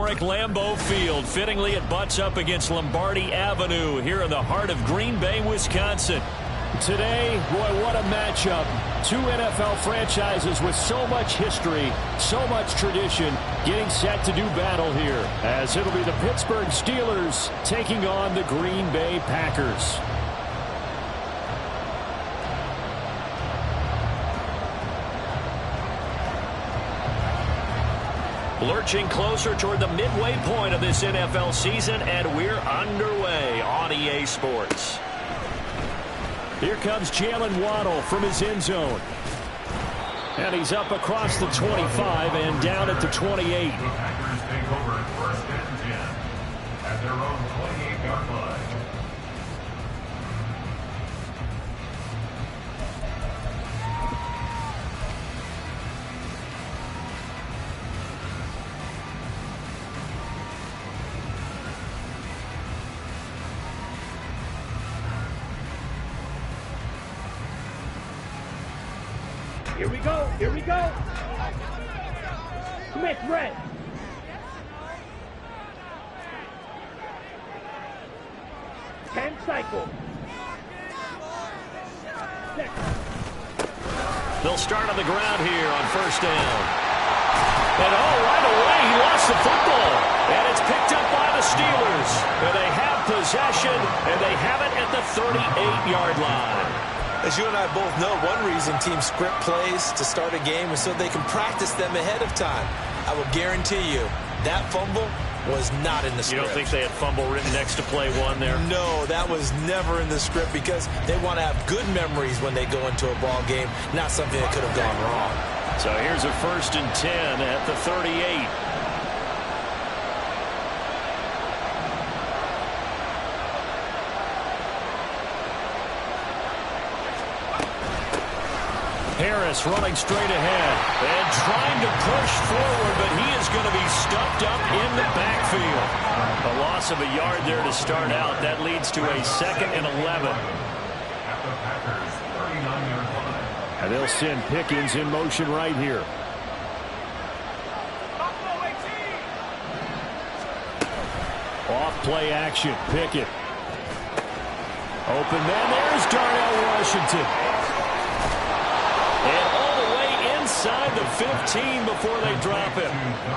historic Lambeau Field. Fittingly, it butts up against Lombardi Avenue here in the heart of Green Bay, Wisconsin. Today, boy, what a matchup. Two NFL franchises with so much history, so much tradition, getting set to do battle here, as it'll be the Pittsburgh Steelers taking on the Green Bay Packers. Lurching closer toward the midway point of this NFL season, and we're underway on EA Sports. Here comes Jalen Waddle from his end zone. And he's up across the 25 and down at the 28. The Packers take over first and 10 at their own 28-yard line. Here we go. Here we go. Smith red. Ten cycle. They'll start on the ground here on first down. And right away he lost the football. And it's picked up by the Steelers. And they have possession, and they have it at the 38-yard line. As you and I both know, one reason teams script plays to start a game is so they can practice them ahead of time. I will guarantee you that fumble was not in the script. You don't think they had fumble written next to play one there? No, that was never in the script because they want to have good memories when they go into a ball game, not something that could have gone wrong. So here's a first and 10 at the 38. Harris running straight ahead and trying to push forward, but he is going to be stuffed up in the backfield. A loss of a yard there to start out. That leads to a second and 11. At the Packers 39-yard line. And they'll send Pickens in motion right here. Off play action. Pickett. Open man. There's Darnell Washington. And all the way inside the 15 before they drop him.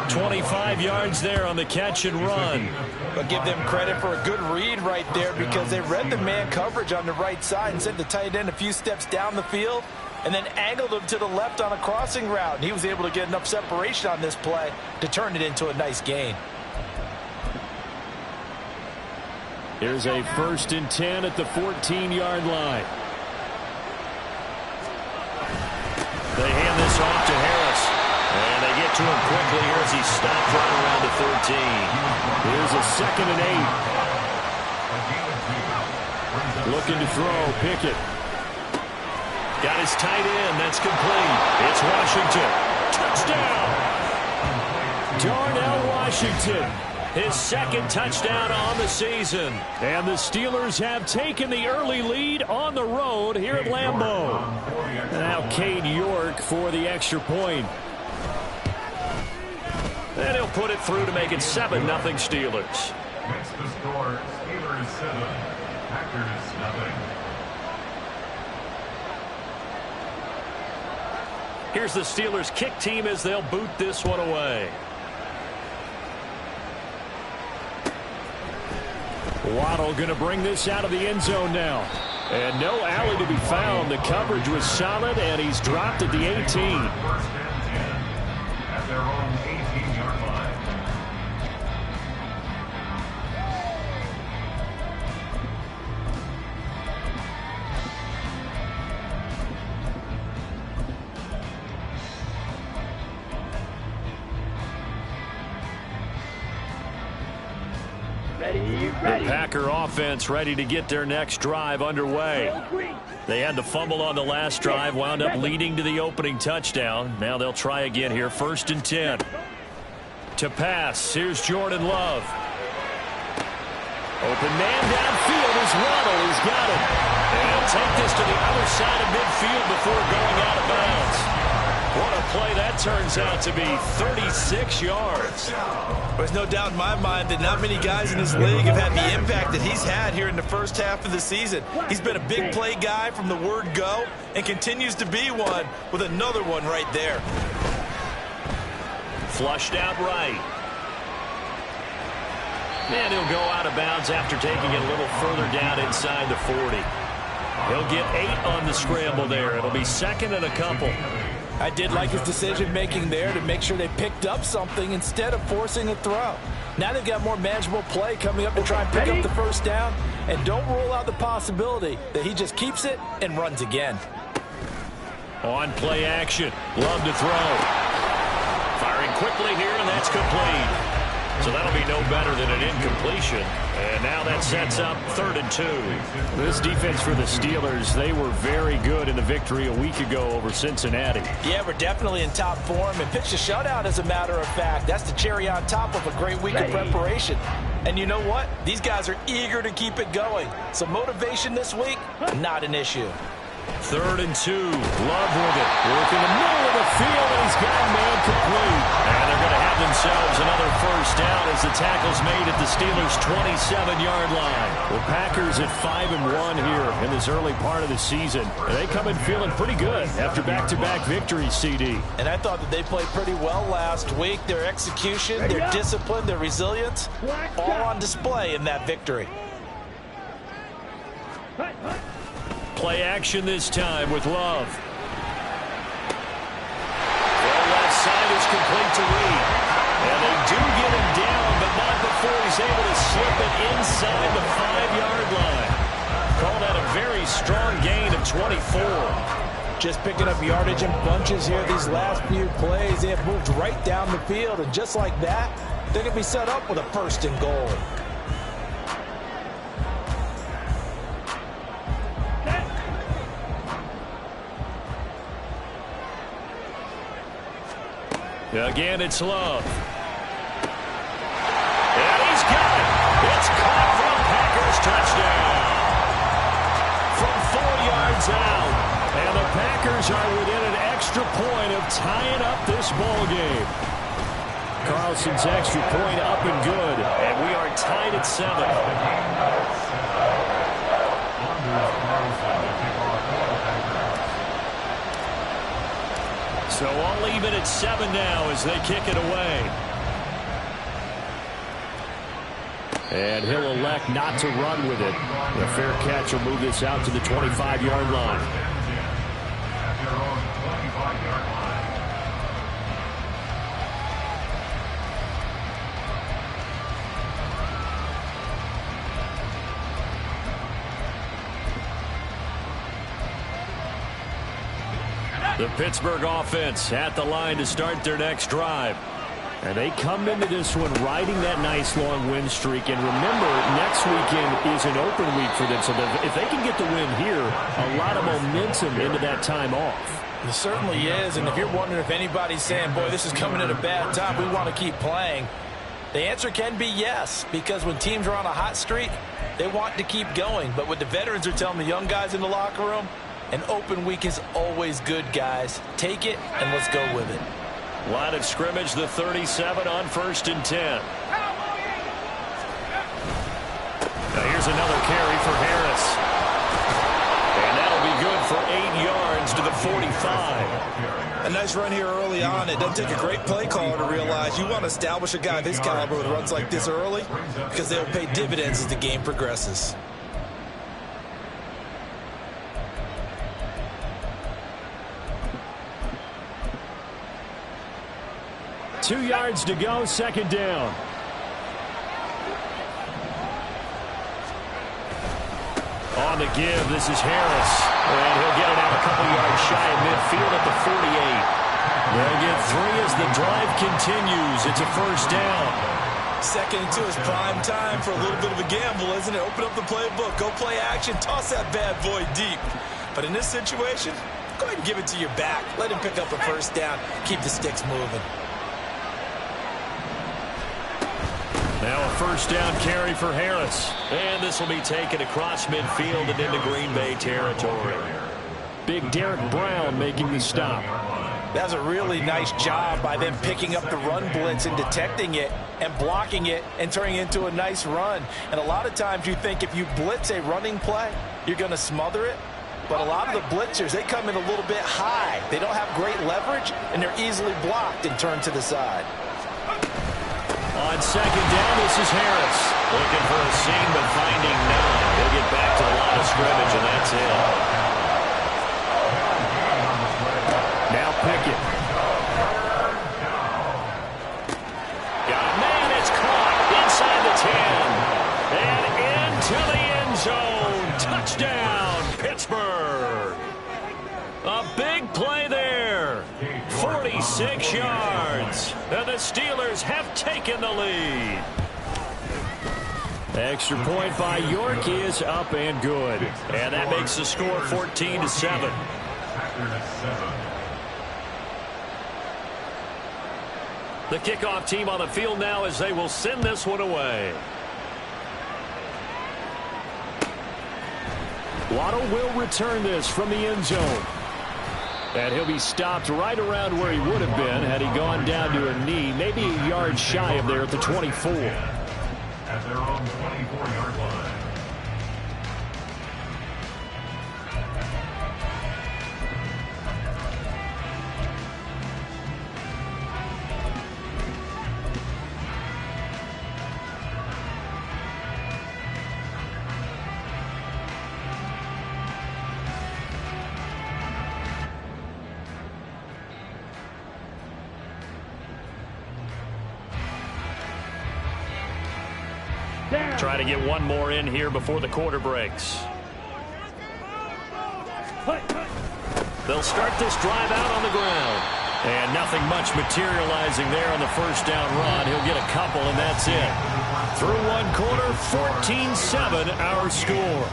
25 yards there on the catch and run. But give them credit for a good read right there because they read the man coverage on the right side and sent the tight end a few steps down the field and then angled him to the left on a crossing route. And he was able to get enough separation on this play to turn it into a nice gain. Here's a first and 10 at the 14-yard line. They hand this off to Harris. And they get to him quickly here as he stopped right around the 13. Here's a second and 8. Looking to throw. Pickett. Got his tight end. That's complete. It's Washington. Touchdown. Darnell Washington. His second touchdown on the season. And the Steelers have taken the early lead on the road here at Lambeau. Now Cade York for the extra point. And he'll put it through to make it 7-0 Steelers. Makes the score Steelers 7, Packers 0. Here's the Steelers kick team as they'll boot this one away. Waddle going to bring this out of the end zone now. And no alley to be found. The coverage was solid, and he's dropped at the 18. First and 10 at their own 18-yard line. The Packer offense ready to get their next drive underway. They had the fumble on the last drive, wound up leading to the opening touchdown. Now they'll try again here, first and 10. To pass, here's Jordan Love. Open man downfield is Waddle. He's got it. And take this to the other side of midfield before going out of bounds. What a play that turns out to be, 36 yards. There's no doubt in my mind that not many guys in this league have had the impact that he's had here in the first half of the season. He's been a big play guy from the word go and continues to be one with another one right there. Flushed out right. And he'll go out of bounds after taking it a little further down inside the 40. He'll get 8 on the scramble there. It'll be second and a couple. I did like his decision-making there to make sure they picked up something instead of forcing a throw. Now they've got more manageable play coming up to try and pick up the first down. And don't rule out the possibility that he just keeps it and runs again. On play action. Love to throw. Firing quickly here, and that's complete. So that'll be no better than an incompletion. And now that sets up 3rd and 2. This defense for the Steelers, they were very good in the victory a week ago over Cincinnati. Yeah, we're definitely in top form and pitched a shutout, as a matter of fact. That's the cherry on top of a great week of preparation. And you know what? These guys are eager to keep it going. So motivation this week, not an issue. 3rd and 2. Love with it. Work in the middle of the field, and he's got a man complete. And they're going to have themselves another first down as the tackle's made at the Steelers' 27-yard line. The Packers at 5-1 here in this early part of the season. And they come in feeling pretty good after back-to-back victories, CD. And I thought that they played pretty well last week. Their execution, their discipline, their resilience, all on display in that victory. Play action this time with Love. Well, left side is complete to Reed. And they do get him down, but not before he's able to slip it inside the 5-yard line. Call that a very strong gain of 24. Just picking up yardage in bunches here these last few plays. They have moved right down the field, and just like that, they're going to be set up with a 1st and goal. Again, it's Love. And he's got it. It's caught for a Packers touchdown. From 4 yards out. And the Packers are within an extra point of tying up this ball game. Carlson's extra point up and good. And we are tied at 7. So all even at 7 now as they kick it away. And he'll elect not to run with it. A fair catch will move this out to the 25-yard line. The Pittsburgh offense at the line to start their next drive. And they come into this one riding that nice long win streak. And remember, next weekend is an open week for them. So if they can get the win here, a lot of momentum into that time off. It certainly is. And if you're wondering if anybody's saying, boy, this is coming at a bad time, we want to keep playing, the answer can be yes. Because when teams are on a hot streak, they want to keep going. But what the veterans are telling the young guys in the locker room, an open week is always good, guys. Take it, and let's go with it. Line of scrimmage, the 37 on 1st and 10. Now here's another carry for Harris. And that'll be good for 8 yards to the 45. A nice run here early on. It doesn't take a great play caller to realize you want to establish a guy of his caliber with runs like this early because they'll pay dividends as the game progresses. 2 yards to go, 2nd down. On the give, this is Harris. And he'll get it out a couple yards shy of midfield at the 48. They'll get 3 as the drive continues. It's a 1st down. 2nd and 2 is prime time for a little bit of a gamble, isn't it? Open up the playbook, go play action, toss that bad boy deep. But in this situation, go ahead and give it to your back. Let him pick up a 1st down, keep the sticks moving. Now a 1st down carry for Harris. And this will be taken across midfield and into Green Bay territory. Big Derek Brown making the stop. That's a really nice job by them picking up the run blitz and detecting it and blocking it and turning it into a nice run. And a lot of times you think if you blitz a running play, you're going to smother it. But a lot of the blitzers, they come in a little bit high. They don't have great leverage, and they're easily blocked and turned to the side. On second down, this is Harris. Looking for a seam, but finding none. He'll get back to the line of scrimmage, and that's it. Now Pickett. Got a man, it's caught inside the 10. And into the end zone. Touchdown, Pittsburgh. A big play there. 46 yards. And the Steelers have taken the lead. Extra point by York is up and good. And that makes the score 14-7. The kickoff team on the field now as they will send this one away. Waddle will return this from the end zone. And he'll be stopped right around where he would have been had he gone down to a knee, maybe a yard shy of there at the 24. At their own 24-yard line. Try to get one more in here before the quarter breaks. They'll start this drive out on the ground. And nothing much materializing there on the first down run. He'll get a couple, and that's it. Through one quarter, 14-7 our score.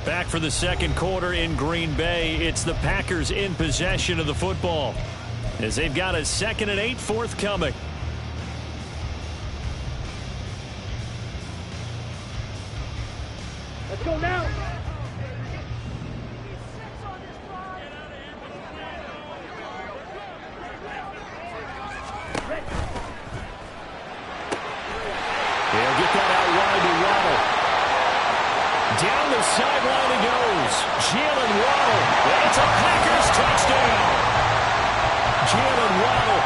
Back for the second quarter in Green Bay. It's the Packers in possession of the football, as they've got a 2nd and 8 forthcoming. Let's go now. They'll get that out wide to Waddle. Down the sideline he goes. Jalen Waddle. It's a Packers touchdown. Jalen Waddle,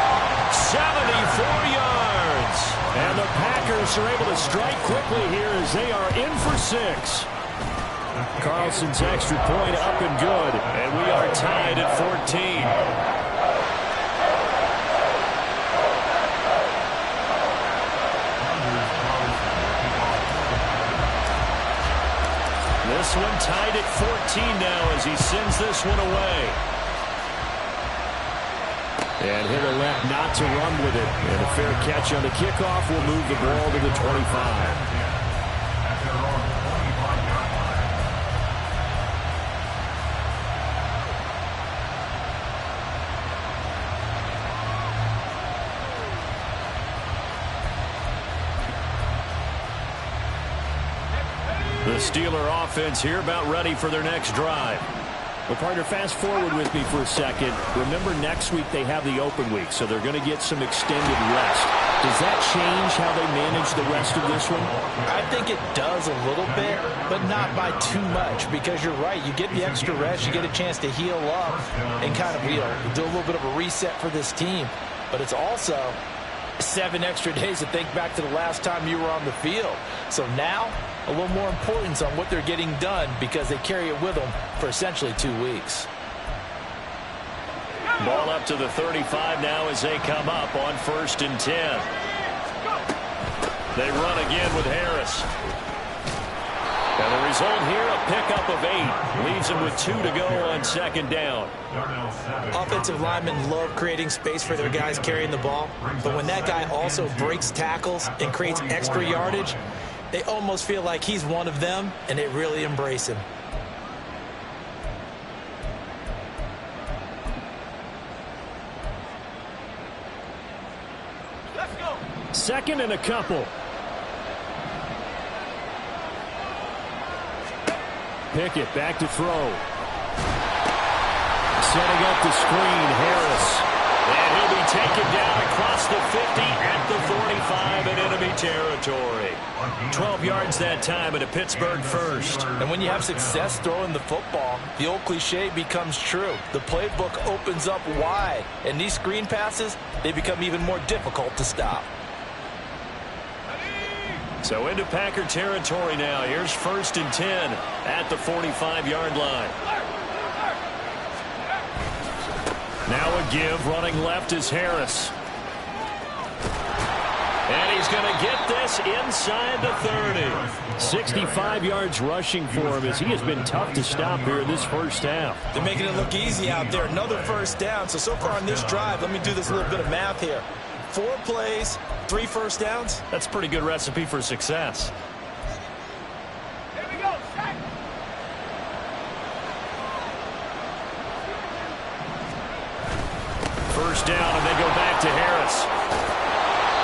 74 yards. And the Packers are able to strike quickly here as they are in for 6. Carlson's extra point up and good. And we are tied at 14. This one tied at 14 now as he sends this one away. And he'll elect not to run with it. And a fair catch on the kickoff will move the ball to the 25. The Steeler offense here about ready for their next drive. Well, partner, fast forward with me for a second. Remember, next week they have the open week, so they're going to get some extended rest. Does that change how they manage the rest of this one? I think it does a little bit, but not by too much, because you're right. You get the extra rest, you get a chance to heal up and kind of, do a little bit of a reset for this team. But it's also 7 extra days to think back to the last time you were on the field. So now, a little more importance on what they're getting done because they carry it with them for essentially 2 weeks. Ball up to the 35 now as they come up on 1st and 10. They run again with Harris. And the result here, a pickup of 8. Leaves them with 2 to go on 2nd down. Offensive linemen love creating space for their guys carrying the ball. But when that guy also breaks tackles and creates extra yardage, they almost feel like he's one of them, and they really embrace him. Let's go. 2nd and a couple. Pickett back to throw. Setting up the screen, Harris. And he'll be taken down across the 50 at the 45 in enemy territory. 12 yards that time and a Pittsburgh first. And when you have success throwing the football, the old cliche becomes true. The playbook opens up wide, and these screen passes, they become even more difficult to stop. So into Packer territory now. Here's 1st and 10 at the 45-yard line. Now a give, running left is Harris. And he's going to get this inside the 30. 65 yards rushing for him as he has been tough to stop here in this first half. They're making it look easy out there. Another first down. So far on this drive, let me do this little bit of math here. 4 plays, 3 first downs. That's a pretty good recipe for success. First down, and they go back to Harris.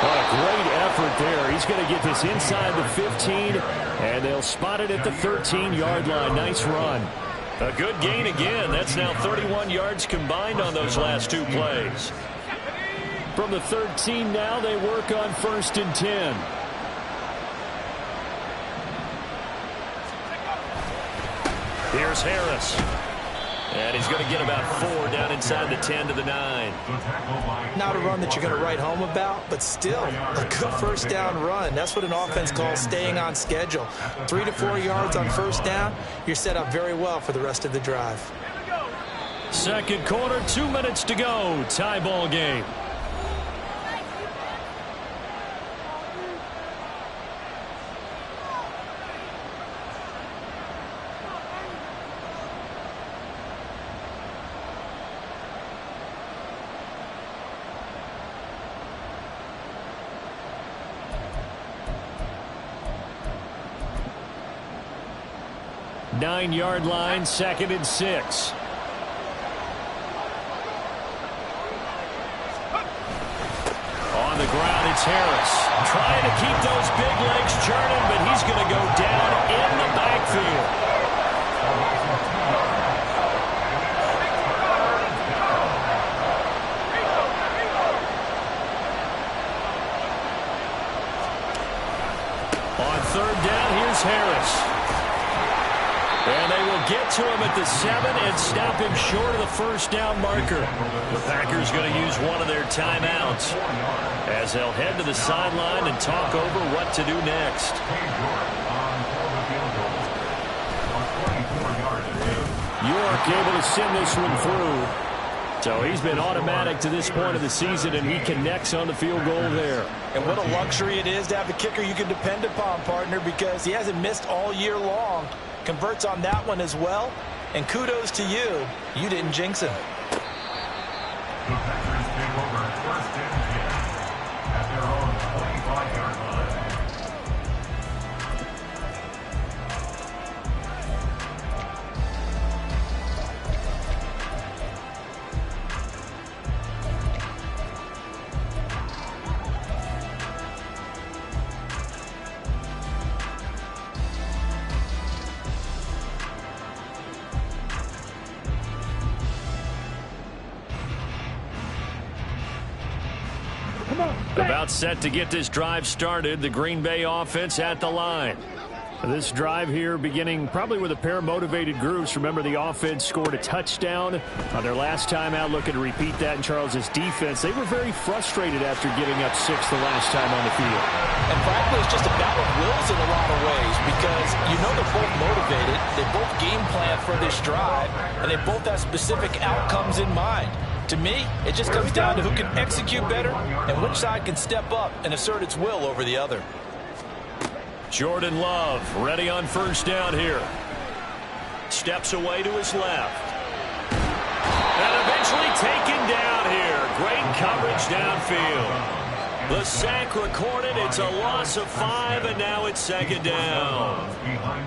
What a great effort there. He's going to get this inside the 15, and they'll spot it at the 13-yard line. Nice run. A good gain again. That's now 31 yards combined on those last 2 plays. From the 13 now, they work on 1st and 10. Here's Harris. And he's going to get about 4 down inside the 10 to the 9. Not a run that you're going to write home about, but still a good first down run. That's what an offense calls staying on schedule. 3 to 4 yards on first down, you're set up very well for the rest of the drive. Second quarter, 2 minutes to go. Tie ball game. Nine-yard line, 2nd and 6. On the ground, it's Harris. Trying to keep those big legs churning, but he's going to go down in the backfield. On 3rd down, here's Harris. And they will get to him at the 7 and stop him short of the first down marker. The Packers going to use one of their timeouts as they'll head to the sideline and talk over what to do next. York able to send this one through. So he's been automatic to this point of the season, and he connects on the field goal there. And what a luxury it is to have a kicker you can depend upon, partner, because he hasn't missed all year long. Converts on that one as well, and kudos to you. You didn't jinx him. The Packers take over 1st and 10 at their own 25-yard line. About set to get this drive started. The Green Bay offense at the line. This drive here beginning probably with a pair of motivated groups. Remember, the offense scored a touchdown on their last time out. Looking to repeat that in Charles' defense. They were very frustrated after giving up 6 the last time on the field. And frankly, it's just a battle of wills in a lot of ways because you know they're both motivated. They both game plan for this drive, and they both have specific outcomes in mind. To me, it just comes down to who can execute better and which side can step up and assert its will over the other. Jordan Love ready on first down here. Steps away to his left. And eventually taken down here. Great coverage downfield. The sack recorded. It's a loss of 5, and now it's 2nd down.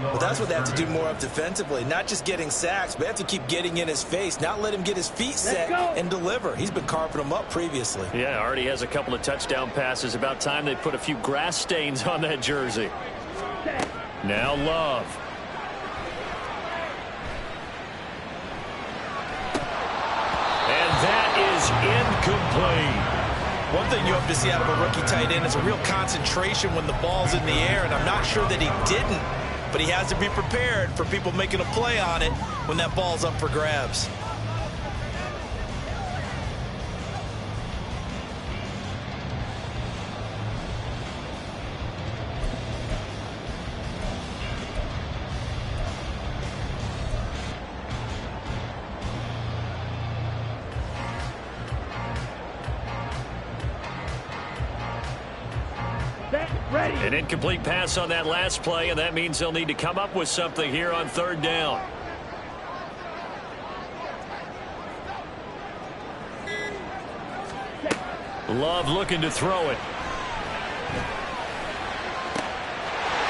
Well, that's what they have to do more of defensively. Not just getting sacks, but they have to keep getting in his face, not let him get his feet set and deliver. He's been carving them up previously. Yeah, already has a couple of touchdown passes. About time they put a few grass stains on that jersey. Now Love. incomplete. One thing you hope to see out of a rookie tight end is a real concentration when the ball's in the air, and I'm not sure that he didn't, but he has to be prepared for people making a play on it when that ball's up for grabs. Ready. An incomplete pass on that last play, and that means they'll need to come up with something here on third down. Love looking to throw it.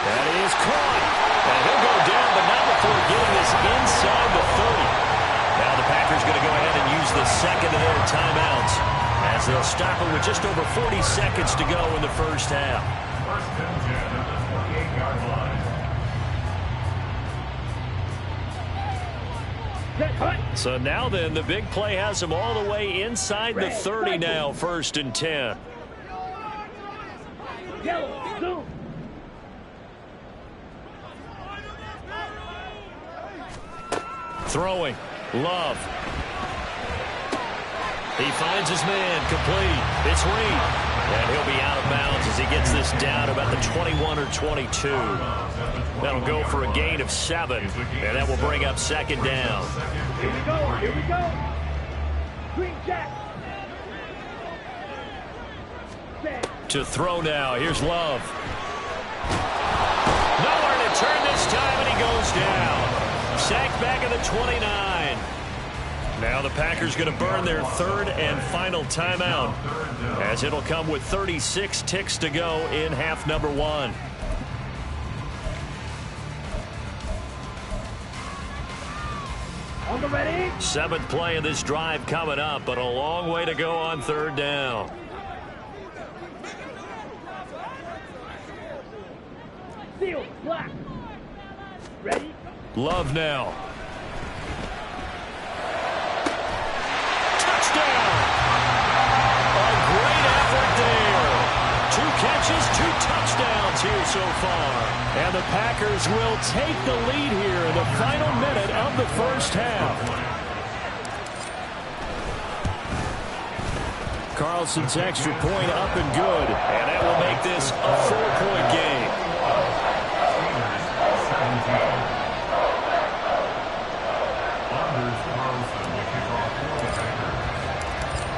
That is caught. And he'll go down, but not before getting this inside the 30. Now the Packers going to go ahead and use the second of their timeouts, as they'll stop it with just over 40 seconds to go in the first half. First and 10 at the 28-yard line. So now then, the big play has them all the way inside the 30 now, first and 10. Yellow, zoom. Throwing. Love. He finds his man. Complete. It's Reed. And he'll be out of bounds as he gets this down about the 21 or 22. That'll go for a gain of 7. And that will bring up second down. Here we go. Here we go. Green Jack. To throw now. Here's Love. Nowhere to turn this time, and he goes down. Sacked back at the 29. Now the Packers going to burn their third and final timeout, as it'll come with 36 ticks to go in half number 1. On the ready. 7th play of this drive coming up, but a long way to go on third down. Seal, black. Ready. Love now. Touchdown! A great effort there. 2 catches, 2 touchdowns here so far. And the Packers will take the lead here in the final minute of the first half. Carlson's extra point up and good. And that will make this a 4-point game.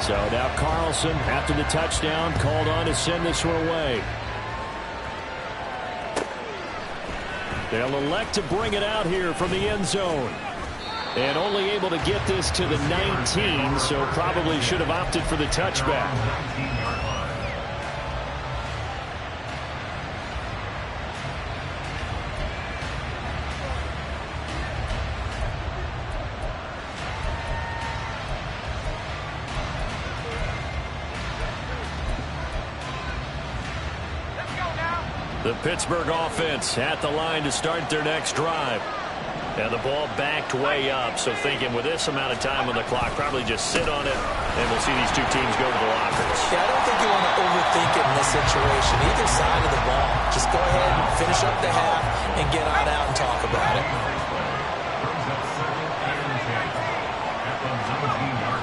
So now Carlson, after the touchdown, called on to send this one away. They'll elect to bring it out here from the end zone. And only able to get this to the 19, so probably should have opted for the touchback. The Pittsburgh offense at the line to start their next drive. And the ball backed way up, so thinking with this amount of time on the clock, probably just sit on it, and we'll see these two teams go to the lockers. Yeah, I don't think you want to overthink it in this situation. Either side of the ball. Just go ahead and finish up the half and get on out and talk about it.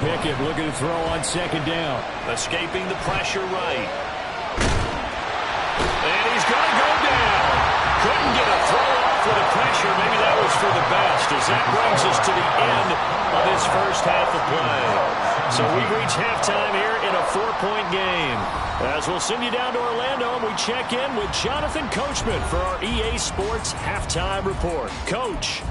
Pickett looking to throw on second down. Escaping the pressure right. And he's going to go down. Couldn't get a throw off with the pressure. Maybe that was for the best, as that brings us to the end of this first half of play. So we've reached halftime here in a 4-point game. As we'll send you down to Orlando, and we check in with Jonathan Coachman for our EA Sports Halftime Report. Coach.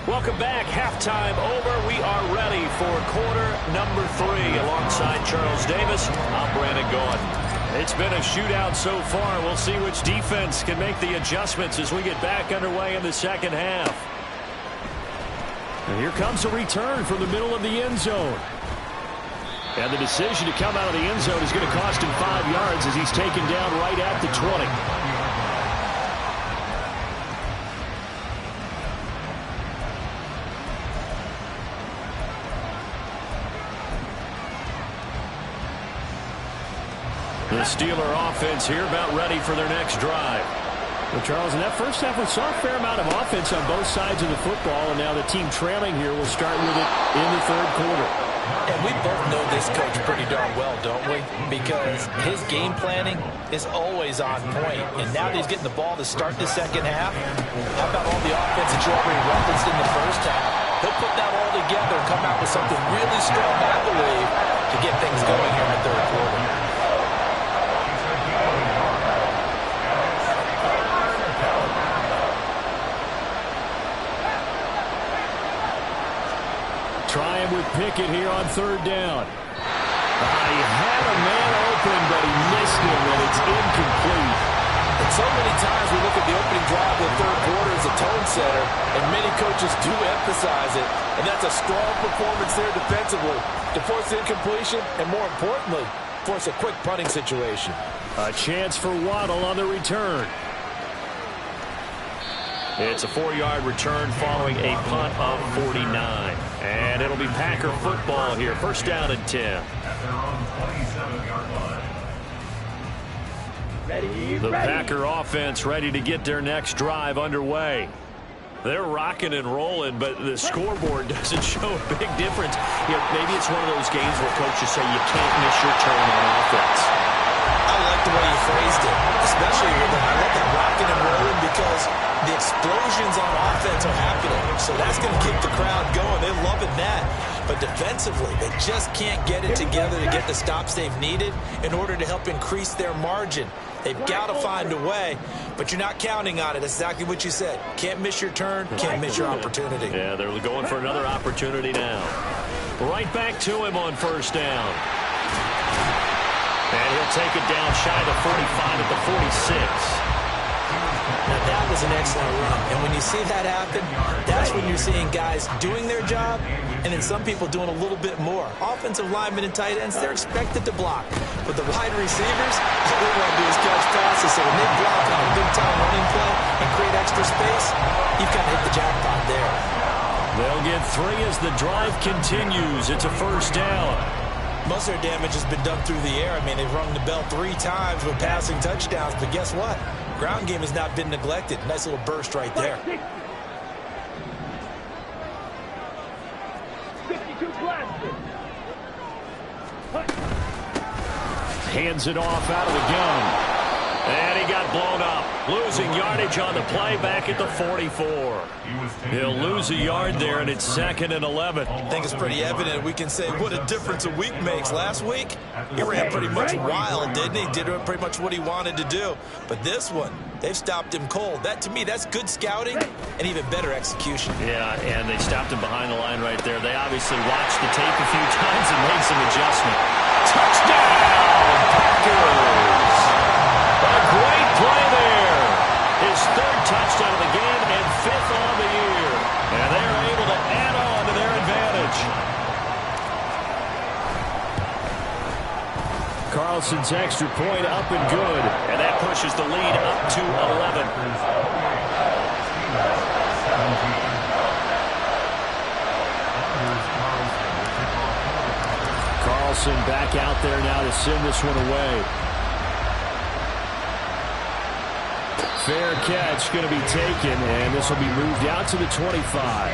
Welcome back. Halftime over. We are ready for quarter number 3. Alongside Charles Davis, I'm Brandon Gaudin. It's been a shootout so far. We'll see which defense can make the adjustments as we get back underway in the second half. And here comes a return from the middle of the end zone. And the decision to come out of the end zone is going to cost him 5 yards as he's taken down right at the 20. The Steeler offense here about ready for their next drive. Well, Charles, in that first half, we saw a fair amount of offense on both sides of the football, and now the team trailing here will start with it in the third quarter. And we both know this coach pretty darn well, don't we? Because his game planning is always on point. And now that he's getting the ball to start the second half, how about all the offense that you already referenced in the first half? He'll put that all together and come out with something really strong, I believe, to get things going here in the third quarter. Trying with Pickett here on third down. He had a man open, but he missed him, and it's incomplete. And so many times we look at the opening drive of the third quarter as a tone setter, and many coaches do emphasize it. And that's a strong performance there defensively to force incompletion and, more importantly, force a quick punting situation. A chance for Waddle on the return. It's a 4-yard return following a punt of 49. And it'll be Packer football here. First down and 10. At their own 27-yard line. The Packer offense ready to get their next drive underway. They're rocking and rolling, but the scoreboard doesn't show a big difference. You know, maybe it's one of those games where coaches say you can't miss your turn on offense. I like the way you phrased it, especially with I love that rocking and rolling because the explosions on offense are happening. So that's going to keep the crowd going. They're loving that. But defensively, they just can't get it together to get the stops they've needed in order to help increase their margin. They've got to find a way, but you're not counting on it. That's exactly what you said. Can't miss your turn, can't miss your opportunity. Yeah, they're going for another opportunity now. Right back to him on first down. And he'll take it down shy of the 45 at the 46. Now, that was an excellent run. And when you see that happen, that's when you're seeing guys doing their job and then some people doing a little bit more. Offensive linemen and tight ends, they're expected to block. But the wide receivers, all they want to do is catch passes. So when they block on a big-time running play and create extra space, you've got to hit the jackpot there. They'll get 3 as the drive continues. It's a first down. Most of their damage has been done through the air. I mean, they've rung the bell 3 times with passing touchdowns. But guess what? Ground game has not been neglected. Nice little burst right there. 52 plastic. Hands it off out of the gun. And he got blown up. Losing yardage on the play back at the 44. He'll lose a yard there, and it's 2nd and 11. I think it's pretty evident. We can say what a difference a week makes. Last week, he ran pretty much wild, didn't he? Did pretty much what he wanted to do. But this one, they've stopped him cold. That, to me, that's good scouting and even better execution. Yeah, and they stopped him behind the line right there. They obviously watched the tape a few times and made some adjustment. Touchdown, Packers! A great play there. His 3rd touchdown of the game and 5th on the year. And they're able to add on to their advantage. Carlson's extra point up and good. And that pushes the lead up to 11. Carlson back out there now to send this one away. Fair catch going to be taken, and this will be moved out to the 25.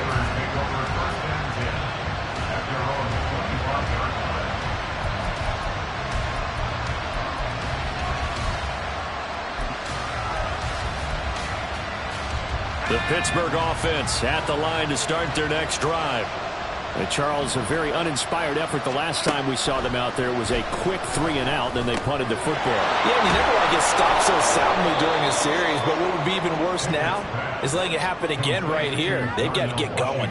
The Pittsburgh offense at the line to start their next drive. And Charles, a very uninspired effort. The last time we saw them out there was a quick 3-and-out, then they punted the football. Yeah, and you never want to get stopped so soundly during a series, but what would be even worse now is letting it happen again right here. They've got to get going.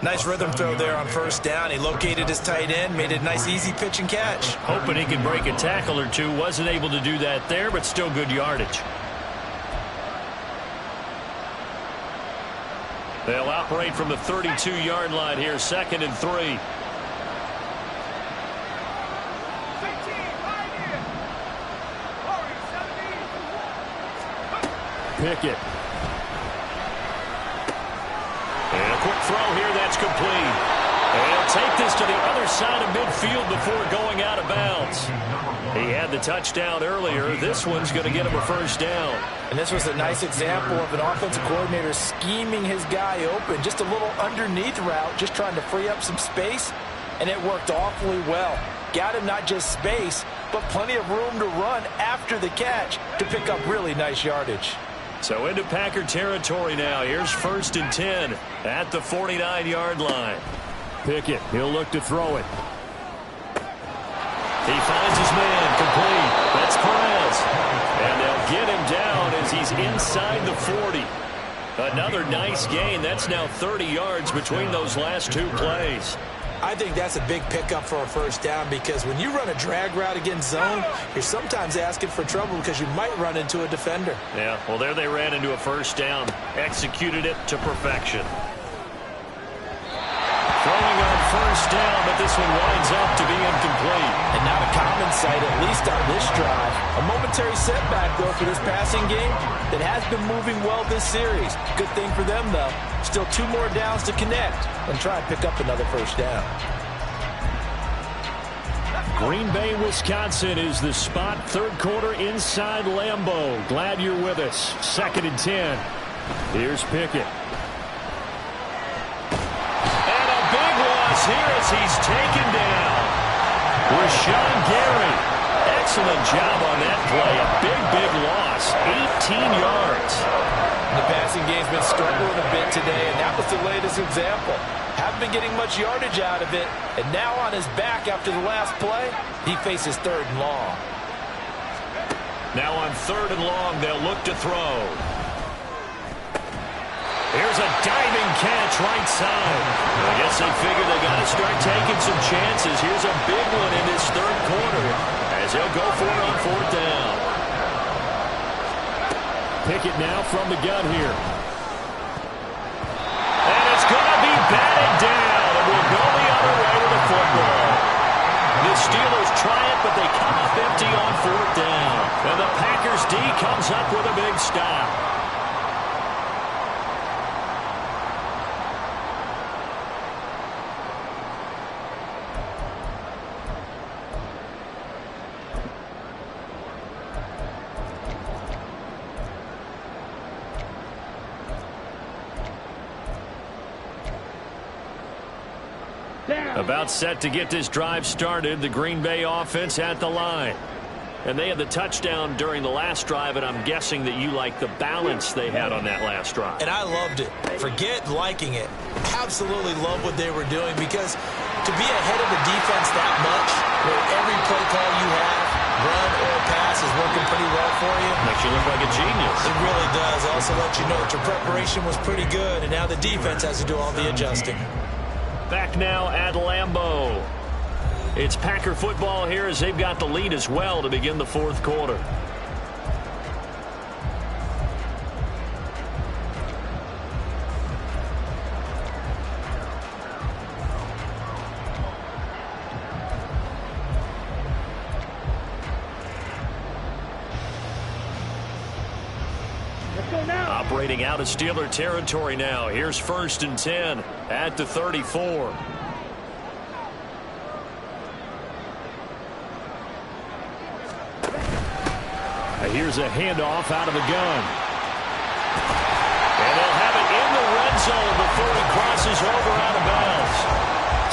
Nice rhythm throw there on first down. He located his tight end, made it a nice easy pitch and catch. Hoping he could break a tackle or two. Wasn't able to do that there, but still good yardage. They'll operate from the 32-yard line here, 2nd and 3. Pickett. And a quick throw here, that's complete. And he'll take this to the other side of midfield before going out of bounds. He had the touchdown earlier. This one's going to get him a first down. And this was a nice example of an offensive coordinator scheming his guy open. Just a little underneath route, just trying to free up some space, and it worked awfully well. Got him not just space, but plenty of room to run after the catch to pick up really nice yardage. So into Packer territory now. Here's 1st and 10 at the 49-yard line. Pickett, he'll look to throw it. He finds his man, complete. That's Perez. And they'll get him down as he's inside the 40. Another nice gain. That's now 30 yards between those last two plays. I think that's a big pickup for a first down, because when you run a drag route against zone, you're sometimes asking for trouble because you might run into a defender. Yeah, well, there they ran into a first down. Executed it to perfection. Throwing on first down, but this one winds up to be incomplete. And not a common sight, at least on this drive. A momentary setback, though, for this passing game that has been moving well this series. Good thing for them, though. Still 2 more downs to connect and try and pick up another first down. Green Bay, Wisconsin is the spot. 3rd quarter inside Lambeau. Glad you're with us. 2nd and 10. Here's Pickett. Here as he's taken down. Rashawn Gary. Excellent job on that play. A big loss. 18 yards. The passing game's been struggling a bit today, and that was the latest example. Haven't been getting much yardage out of it, and now on his back after the last play, he faces 3rd and long. Now on 3rd and long, they'll look to throw. Here's a diving catch right side. I guess they figure they got to start taking some chances. Here's a big one in this 3rd quarter as he'll go for it on 4th down. Pickett now from the gun here. And it's going to be batted down, and we'll go the other way with the football. The Steelers try it, but they come up empty on 4th down. And the Packers D comes up with a big stop. About set to get this drive started. The Green Bay offense at the line. And they had the touchdown during the last drive, and I'm guessing that you like the balance they had on that last drive. And I loved it. Forget liking it. Absolutely love what they were doing, because to be ahead of the defense that much, where every play call you have, run or pass, is working pretty well for you. Makes you look like a genius. It really does. Also let you know that your preparation was pretty good, and now the defense has to do all the adjusting. Back now at Lambeau. It's Packer football here as they've got the lead as well to begin the 4th quarter. Operating out of Steeler territory now. Here's 1st and 10 at the 34. Here's a handoff out of the gun. And they'll have it in the red zone before he crosses over out of bounds.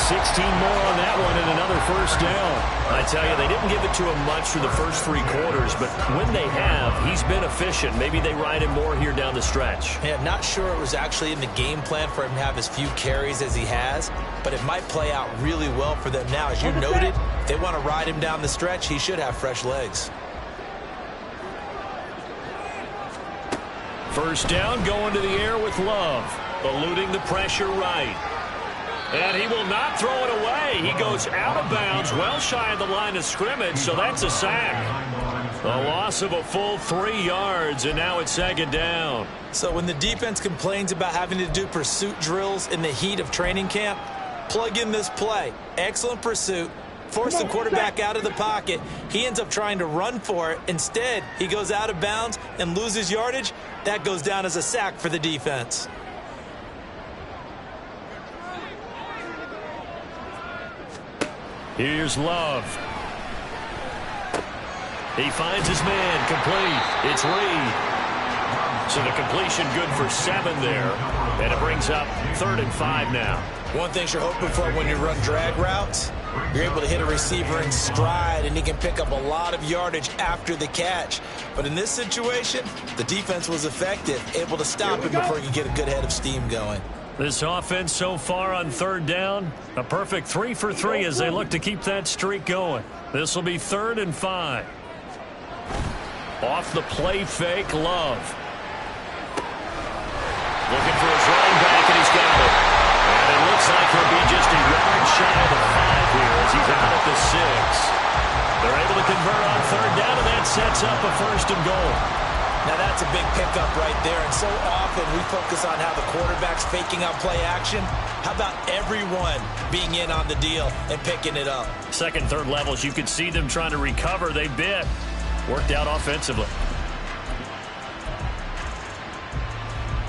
16 more on that one and another first down. I tell you, they didn't give it to him much through the first 3 quarters, but when they have, he's been efficient. Maybe they ride him more here down the stretch. Yeah, I'm not sure it was actually in the game plan for him to have as few carries as he has, but it might play out really well for them now. As you noted, if they want to ride him down the stretch, he should have fresh legs. First down, going to the air with Love, eluding the pressure right. And he will not throw it away. He goes out of bounds, well shy of the line of scrimmage, so that's a sack. A loss of a full 3 yards, and now it's 2nd down. So when the defense complains about having to do pursuit drills in the heat of training camp, plug in this play. Excellent pursuit. Force the quarterback out of the pocket. He ends up trying to run for it. Instead, he goes out of bounds and loses yardage. That goes down as a sack for the defense. Here's Love. He finds his man, complete. It's Reed. So the completion good for 7 there. And it brings up 3rd and 5 now. One thing you're hoping for when you run drag routes, you're able to hit a receiver in stride, and he can pick up a lot of yardage after the catch. But in this situation, the defense was effective, able to stop him before he could get a good head of steam going. This offense so far on 3rd down, a perfect 3 for 3 as they look to keep that streak going. This will be 3rd and 5. Off the play fake, Love. Looking for his running back, and he's got it. And it looks like he'll be just a yard shy of the 5 here as he's out at the 6. They're able to convert on 3rd down, and that sets up a 1st and goal. Now that's a big pickup right there, and so often we focus on how the quarterback's faking out play action. How about everyone being in on the deal and picking it up? 2nd, 3rd levels, you could see them trying to recover. They bit. Worked out offensively.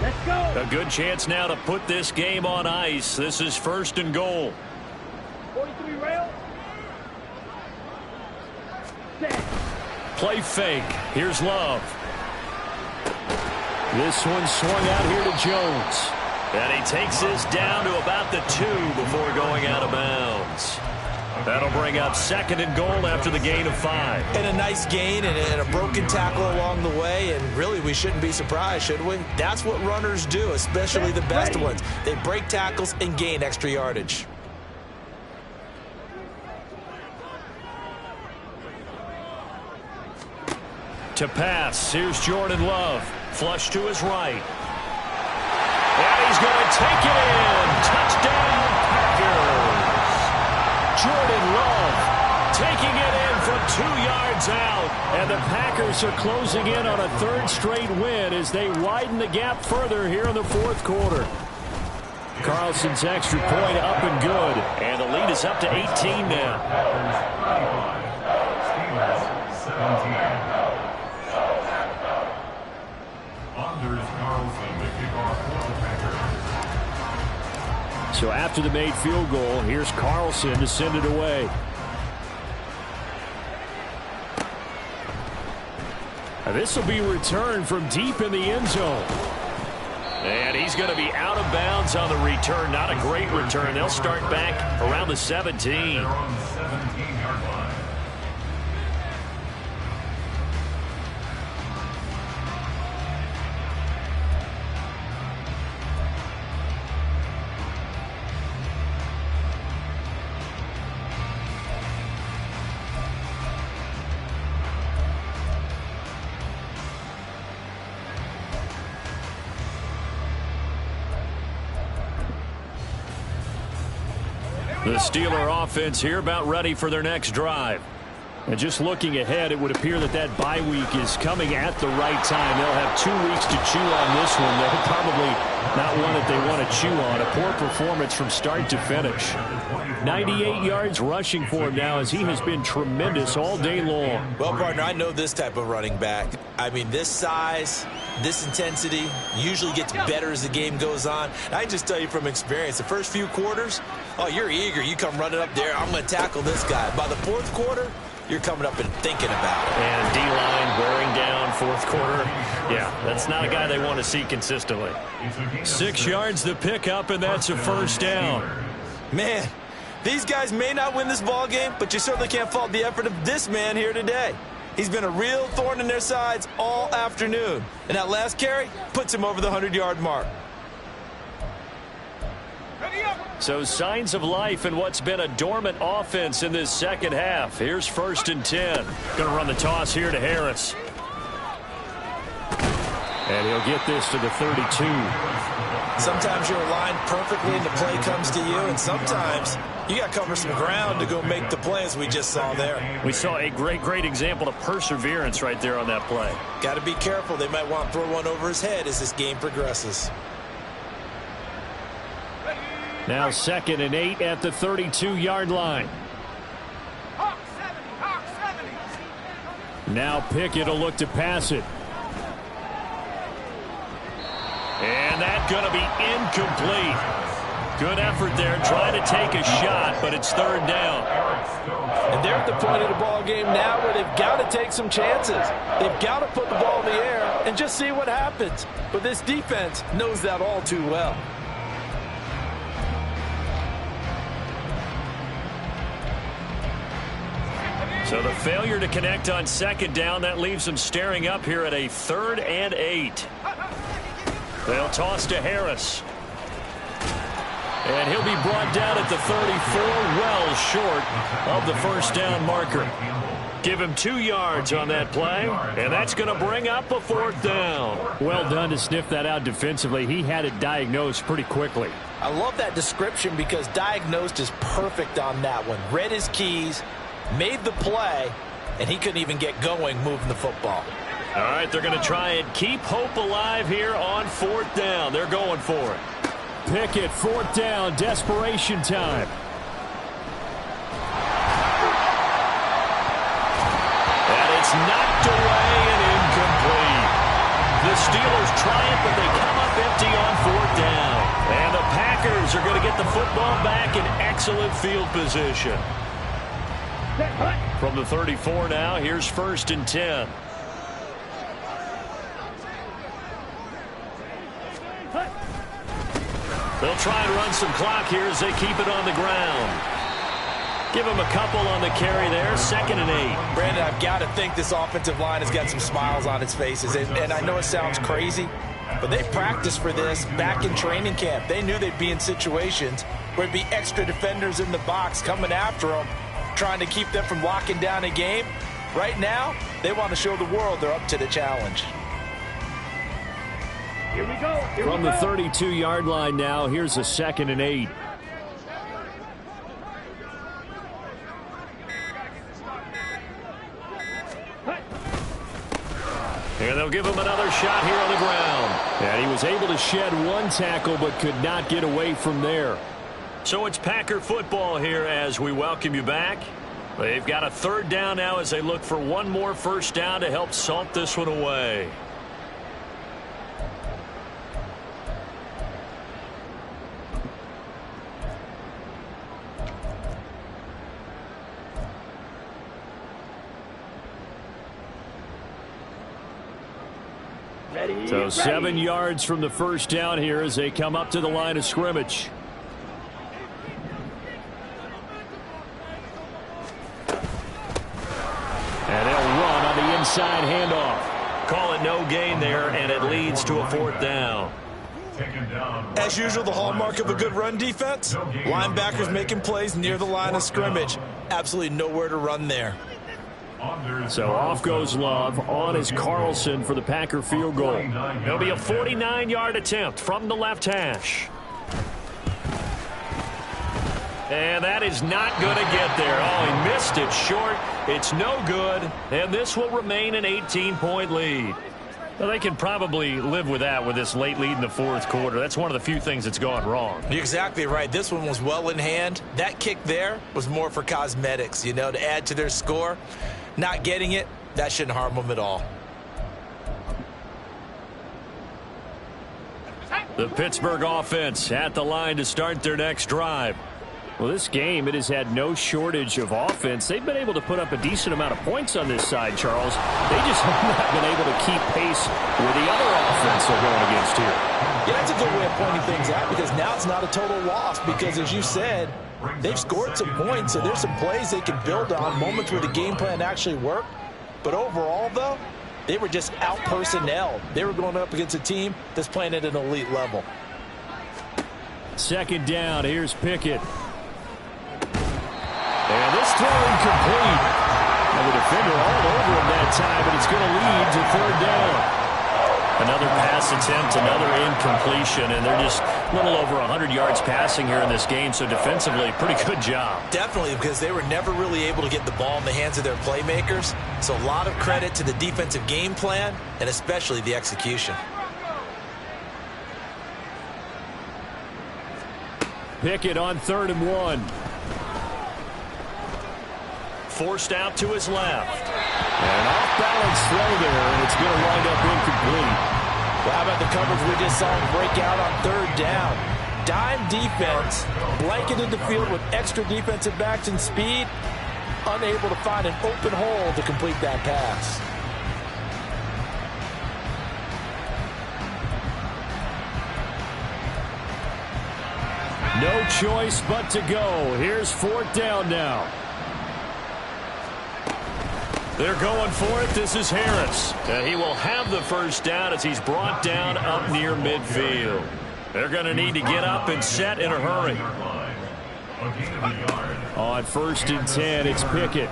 Let's go. A good chance now to put this game on ice. This is 1st and goal. 43 rail. Set. Play fake. Here's Love. This one swung out here to Jones. And he takes this down to about the 2 before going out of bounds. That'll bring up 2nd and goal after the gain of 5. And a nice gain and a broken tackle along the way, and really we shouldn't be surprised, should we? That's what runners do, especially the best ones. They break tackles and gain extra yardage. To pass, here's Jordan Love. Flush to his right. And he's going to take it in. Touchdown, Packers. Jordan Love taking it in from 2 yards out. And the Packers are closing in on a 3rd straight win as they widen the gap further here in the 4th quarter. Carlson's extra point up and good. And the lead is up to 18 now. Steelers 17. Anders Carlson, the kickoff for the Packers. So after the made field goal, here's Carlson to send it away. This will be returned from deep in the end zone. And he's going to be out of bounds on the return. Not a great return. They'll start back around the 17. They're on the 17-yard line. The Steeler offense here about ready for their next drive. And just looking ahead, it would appear that that bye week is coming at the right time. They'll have 2 weeks to chew on this one. They're probably not one that they want to chew on. A poor performance from start to finish. 98 yards rushing for him now as he has been tremendous all day long. Well, partner, I know this type of running back. I mean, this size, this intensity usually gets better as the game goes on. I can just tell you from experience, the first few quarters, oh, you're eager. You come running up there, I'm going to tackle this guy. By the 4th quarter, you're coming up and thinking about it. And D-line wearing down 4th quarter. Yeah, that's not a guy they want to see consistently. 6 yards the pickup, and that's a 1st down. Man, these guys may not win this ball game, but you certainly can't fault the effort of this man here today. He's been a real thorn in their sides all afternoon. And that last carry puts him over the 100-yard mark. So signs of life in what's been a dormant offense in this 2nd half. Here's 1st and 10. Going to run the toss here to Harris. And he'll get this to the 32. Sometimes you're aligned perfectly and the play comes to you, and sometimes you got to cover some ground to go make the play, as we just saw there. We saw a great example of perseverance right there on that play. Got to be careful. They might want to throw one over his head as this game progresses. Now 2nd and 8 at the 32-yard line. Now Pickett will look to pass it. And that's going to be incomplete. Good effort there, trying to take a shot, but it's third down. And they're at the point of the ball game now where they've got to take some chances. They've got to put the ball in the air and just see what happens. But this defense knows that all too well. So the failure to connect on second down, that leaves them staring up here at a 3rd and 8. They'll toss to Harris. And he'll be brought down at the 34, well short of the first down marker. Give him 2 yards on that play, and that's going to bring up a 4th down. Well done to sniff that out defensively. He had it diagnosed pretty quickly. I love that description because diagnosed is perfect on that one. Read his keys, made the play, and he couldn't even get going moving the football. All right, they're going to try and keep hope alive here on 4th down. They're going for it. Pickett, 4th down, desperation time. And it's knocked away and incomplete. The Steelers triumph, but they come up empty on 4th down. And the Packers are going to get the football back in excellent field position. From the 34 now, here's 1st and 10. They'll try and run some clock here as they keep it on the ground. Give him a couple on the carry there. 2nd and 8. Brandon, I've got to think this offensive line has got some smiles on its faces. And I know it sounds crazy, but they practiced for this back in training camp. They knew they'd be in situations where it'd be extra defenders in the box coming after them, trying to keep them from locking down a game. Right now, they want to show the world they're up to the challenge. Here we go. From the 32-yard line now, here's a 2nd and 8. And they'll give him another shot here on the ground. And he was able to shed 1 tackle but could not get away from there. So it's Packer football here as we welcome you back. They've got a 3rd down now as they look for 1 more first down to help salt this one away. So 7 yards from the first down here as they come up to the line of scrimmage. And they'll run on the inside handoff. Call it no gain there, and it leads to a 4th down. As usual, the hallmark of a good run defense, linebackers making plays near the line of scrimmage. Absolutely nowhere to run there. So off goes Love. On is Carlson for the Packer field goal. It'll be a 49-yard attempt from the left hash. And that is not going to get there. Oh, he missed it short. It's no good. And this will remain an 18-point lead. Well, they can probably live with that with this late lead in the 4th quarter. That's one of the few things that's gone wrong. You're exactly right. This one was well in hand. That kick there was more for cosmetics, you know, to add to their score. Not getting it, that shouldn't harm them at all. The Pittsburgh offense at the line to start their next drive. Well, this game, it has had no shortage of offense. They've been able to put up a decent amount of points on this side, Charles. They just have not been able to keep pace with the other offense they're going against here. Yeah, that's a good way of pointing things out because now it's not a total loss because, as you said, they've scored some points, so there's some plays they can build on, moments where the game plan actually worked. But overall, though, they were just out-personnel. They were going up against a team that's playing at an elite level. 2nd down, here's Pickett. And this throw incomplete. And the defender all over him that time, but it's going to lead to 3rd down. Another pass attempt, another incompletion, and they're just a little over 100 yards passing here in this game, so defensively, pretty good job. Definitely, because they were never really able to get the ball in the hands of their playmakers. So a lot of credit to the defensive game plan, and especially the execution. Pickett on 3rd and 1. Forced out to his left. An off-balance throw there, and it's going to wind up incomplete. Well, how about the coverage we just saw him break out on third down? Dime defense, blanketed the field with extra defensive backs and speed, unable to find an open hole to complete that pass. No choice but to go. Here's fourth down now. They're going for it. This is Harris. He will have the first down as he's brought down up near midfield. They're going to need to get up and set in a hurry. On 1st and 10, it's Pickett.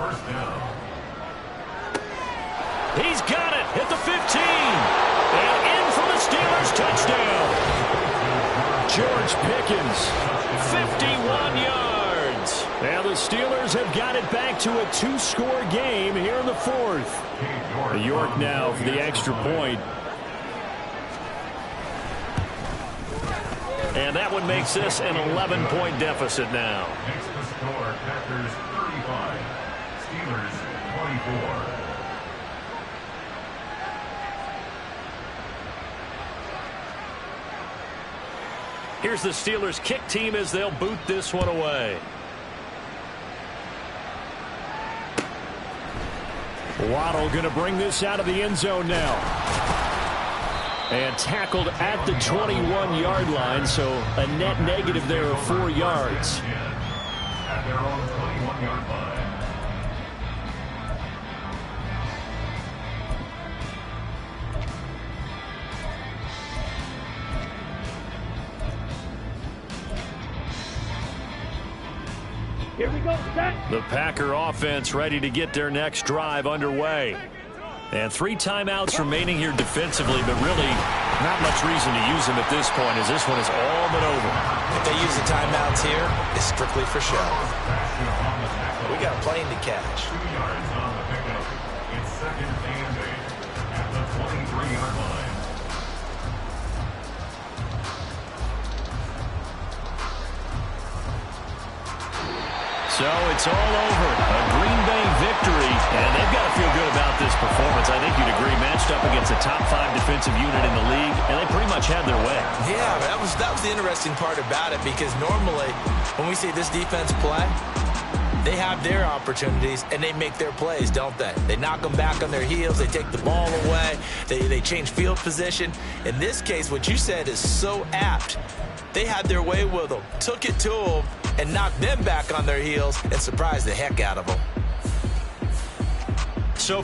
He's got it at the 15. And in for the Steelers touchdown. George Pickens, 51 yards. Now the Steelers have got it back to a 2-score game here in the 4th. York now for the extra point. And that one makes this an 11-point deficit now. Next to score, Packers 35, Steelers 24. Here's the Steelers kick team as they'll boot this one away. Waddle going to bring this out of the end zone now. And tackled at the 21-yard line, so a net negative there of 4 yards. At their own 21-yard line. Here we go, set. The Packer offense ready to get their next drive underway. And 3 timeouts remaining here defensively, but really not much reason to use them at this point as this one is all but over. If they use the timeouts here, it's strictly for show. We got a plane to catch. 2 yards on the pickup. It's 2nd and 8 at the 23-yard line. So it's all over. A Green Bay victory, and they've got to feel good about this performance. I think you'd agree, matched up against a top 5 defensive unit in the league, and they pretty much had their way. Yeah, that was the interesting part about it, because normally when we see this defense play, they have their opportunities and they make their plays, don't they? They knock them back on their heels. They take the ball away. They change field position. In this case, what you said is so apt. They had their way with them, took it to them, and knocked them back on their heels and surprised the heck out of them.